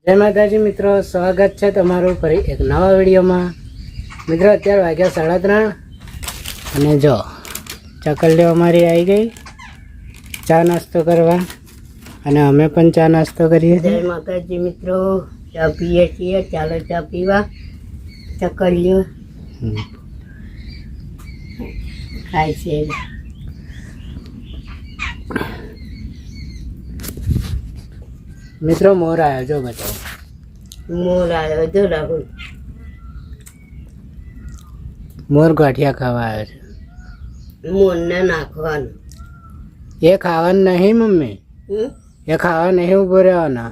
જય માતાજી મિત્રો, સ્વાગત છે તમારું ફરી એક નવા વિડીયોમાં. મિત્રો અત્યારે વાગ્યા 3:30 અને જો ચકલીઓ અમારી આવી ગઈ ચા નાસ્તો કરવા અને અમે પણ ચા નાસ્તો કરીએ છીએ. જય માતાજી મિત્રો, ચા પીએ છીએ. ચાલો ચા પીવા. ચકલીઓ ખાય છે. મિત્રો મોર આવ્યો, જો બતાવો. મોર આવ્યો, જો રાહુલ. મોર ગાંઠિયા ખાવા આવ્યો છે. મોરને નાખવાનું. એ ખાવાનું નહીં મમ્મી, એ ખાવા નહીં ઉભો રહેવાના.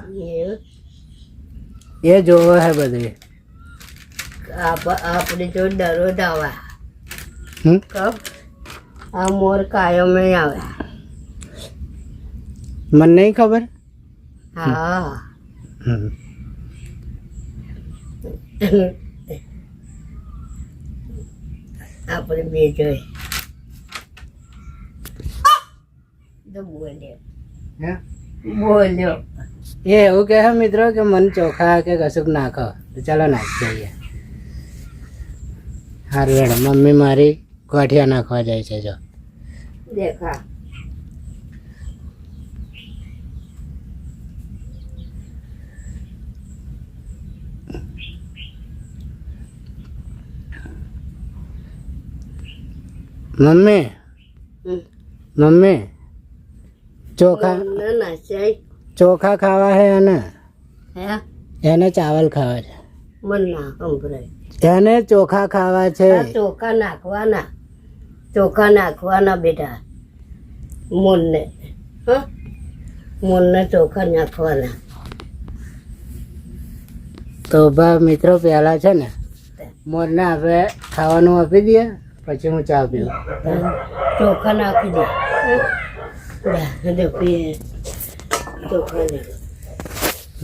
એ જોવે હે બધે. આપણે જો દરરોજ આવા આ મોર કાયમ આવે. મને નહીં ખબર. હા આપણે બે જોઈ બોલ્યો એ એવું કહે મિત્રો કે મને ચોખા કે કશુંક નાખો. તો ચાલો નાખી દઈએ. સારું હેડો. મમ્મી મારી ગાંઠિયા નાખવા જાય છે. જો દેખા મમ્મી મમ્મી ચોખા ખાવા હે એને ચાવલ ખાવા છે. એને ચોખા ખાવા છે. ચોખા નાખવાના બેટા. મોરને ચોખા નાખવાના. તો બા મિત્રો પેલા છે ને મોરને આપણે ખાવાનું આપી દઈએ, પછી હું ચા પીવું. ચોખા નાખી દે.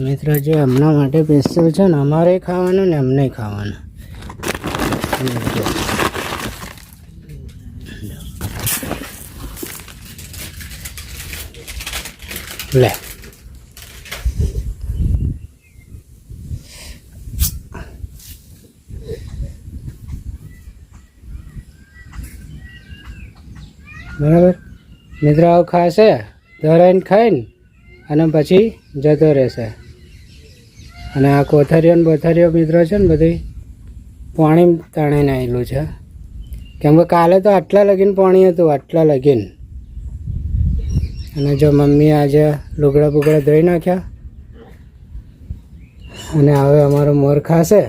મિત્રો જે એમના માટે સ્પેશિયલ છે ને, અમારે ખાવાનું ને એમને ખાવાનું. લે બરાબર. મિત્રો આવું ખાશે, ધરાઈને ખાઈને અને પછી જતો રહેશે. અને આ કોથરીઓ ને બોથરીઓ મિત્રો છે ને બધી પાણી તાણીને આવેલું છે. કેમ કે કાલે તો આટલા લગીને પાણી હતું, આટલા લગીને. અને જો મમ્મી આજે લુગડા બુગડા ધોઈ નાખ્યા અને હવે અમારો મોર ખાશે,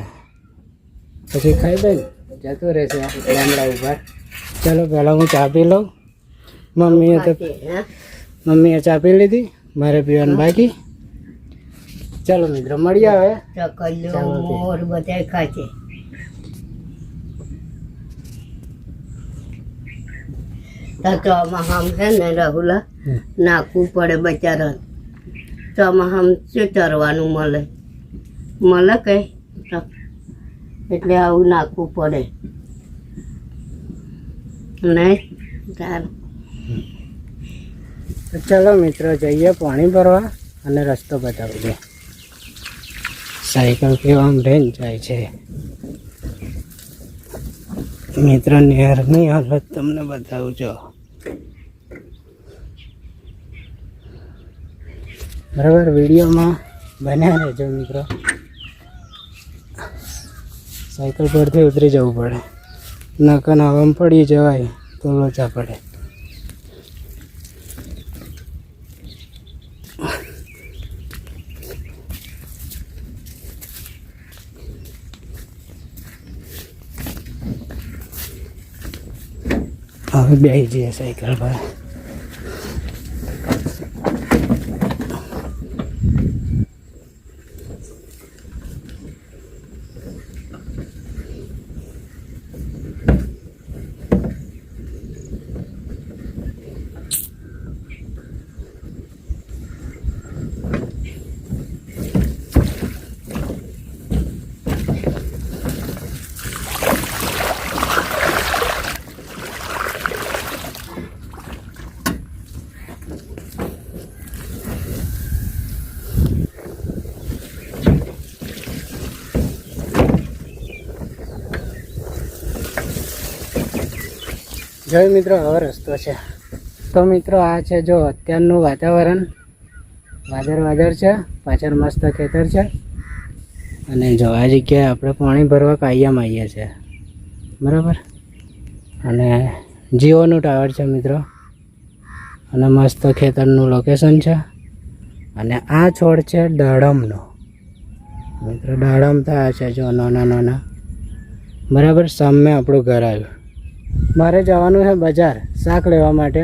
પછી ખાઈ દઈને જતો રહેશે ગામડા ઉપર. ચાલો પહેલાં હું ચા પી લઉં. મમ્મીએ ચા પી લીધી, મારે પીવાનું બાકી. ચાલો મિત્રો મળીએ હવે. મોર બધા ખાશે. ચોમાહામ છે ને રાહુલા નાખવું પડે બચારા. ચોમાહામ શું ચરવાનું મળે કઈ, એટલે આવું નાખવું પડે નહીં. ચાલો મિત્રો જઈએ પાણી ભરવા અને રસ્તો બતાવીએ. સાયકલ કેવા આમ લઈને જાય છે. મિત્ર નહેરની હાલત તમને બતાવું છો. બરાબર, વિડીયોમાં બન્યા રહેજો મિત્રો. સાયકલ પરથી ઉતરી જવું પડે, નકન હવામાં પડી જવાય તો લોચા પડે. હવે બેસી જઈએ સાયકલ પર. જોઈ મિત્રો હવે રસ્તો છે. તો મિત્રો આ છે જો અત્યારનું વાતાવરણ, વાદળ છે, પાછળ મસ્ત ખેતર છે. અને જો આ જગ્યાએ આપણે પાણી ભરવા કાયમ આવીએ છીએ, બરાબર. અને જીઓનું ટાવર છે મિત્રો, અને મસ્ત ખેતરનું લોકેશન છે. અને આ છોડ છે દાડમનો મિત્રો, દાડમ થયા છે જો નાના નાના, બરાબર. સામે આપણું ઘર આવ્યું. મારે જવાનું છે બજાર શાક લેવા માટે.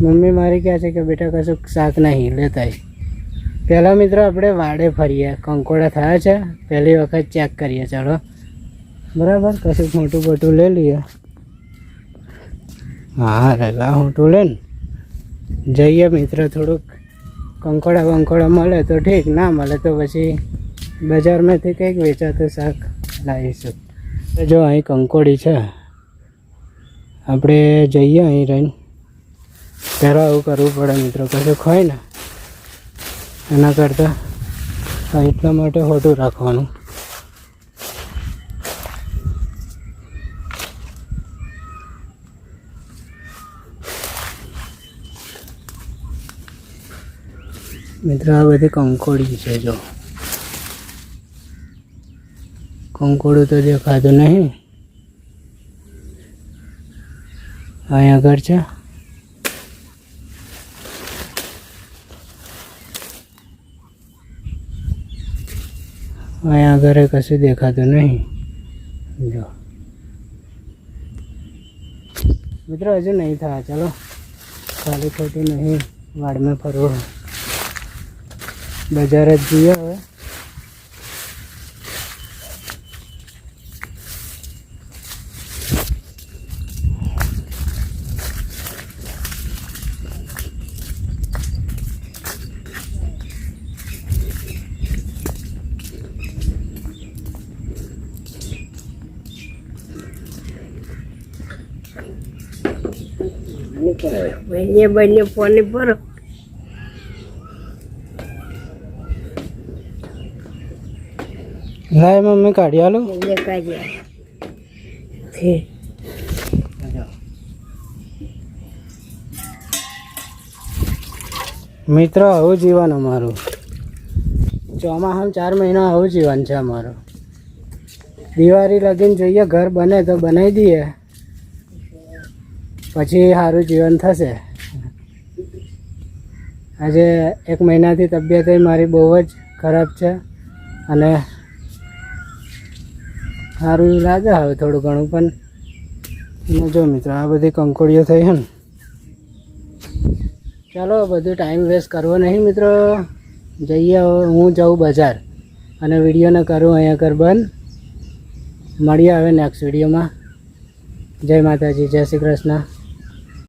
મમ્મી મારી કહે છે કે બેટા કશું શાક નહીં લેતા. પહેલાં મિત્રો આપણે વાડે ફરીએ, કંકોડા થયા છે, પહેલી વખત ચેક કરીએ. ચાલો બરાબર, કશું મોટું મોટું લઈ લઈએ. હા રેલા મોટું લઈને જઈએ મિત્ર. થોડુંક કંકોડા મળે તો ઠીક, ના મળે તો પછી બજારમાંથી કંઈક વેચાતું શાક લાવીશું. જો અહીં કંકોડી છે, આપણે જઈએ અહીં રહીને. પહેલાં આવું કરવું પડે મિત્રો, કશું હોય ને એના કરતાં એટલા માટે હોટું રાખવાનું. મિત્રો આ બધી કંકોડી છે. જો કંકોડું તો દેખાતું નહીં. અહીંયા આગળ છે. અહીંયા આગળ કશું દેખાતું નહીં. જો મિત્રો હજુ નહીં થયા. ચાલો ખાલી ખોટી નહીં વાડમાં ફરવું, બજાર જ જઈએ હવે. બંને ફોન ભરો. લાય મમ્મી કાઢી આલું. મિત્રો આવું જીવન અમારું, ચોમાસામાં 4 મહિના આવું જીવન છે અમારું. દિવાળી લગીને જોઈએ ઘર બને તો બનાવી દઈએ, પછી સારું જીવન થશે. આજે 1 મહિનાથી તબિયત મારી બહુ જ ખરાબ છે, અને સારું લાગે હવે થોડું ઘણું. પણ જો મિત્રો આ બધી કંકોડીઓ થઈ છે ને. ચાલો બધું ટાઈમ વેસ્ટ કરવો નહીં મિત્રો, જઈએ હવે. હું જાઉં બજાર અને વિડીયોને કરું અહીંયા કર બંધ. મળીએ હવે નેક્સ્ટ વિડીયોમાં. જય માતાજી, જય શ્રી કૃષ્ણ.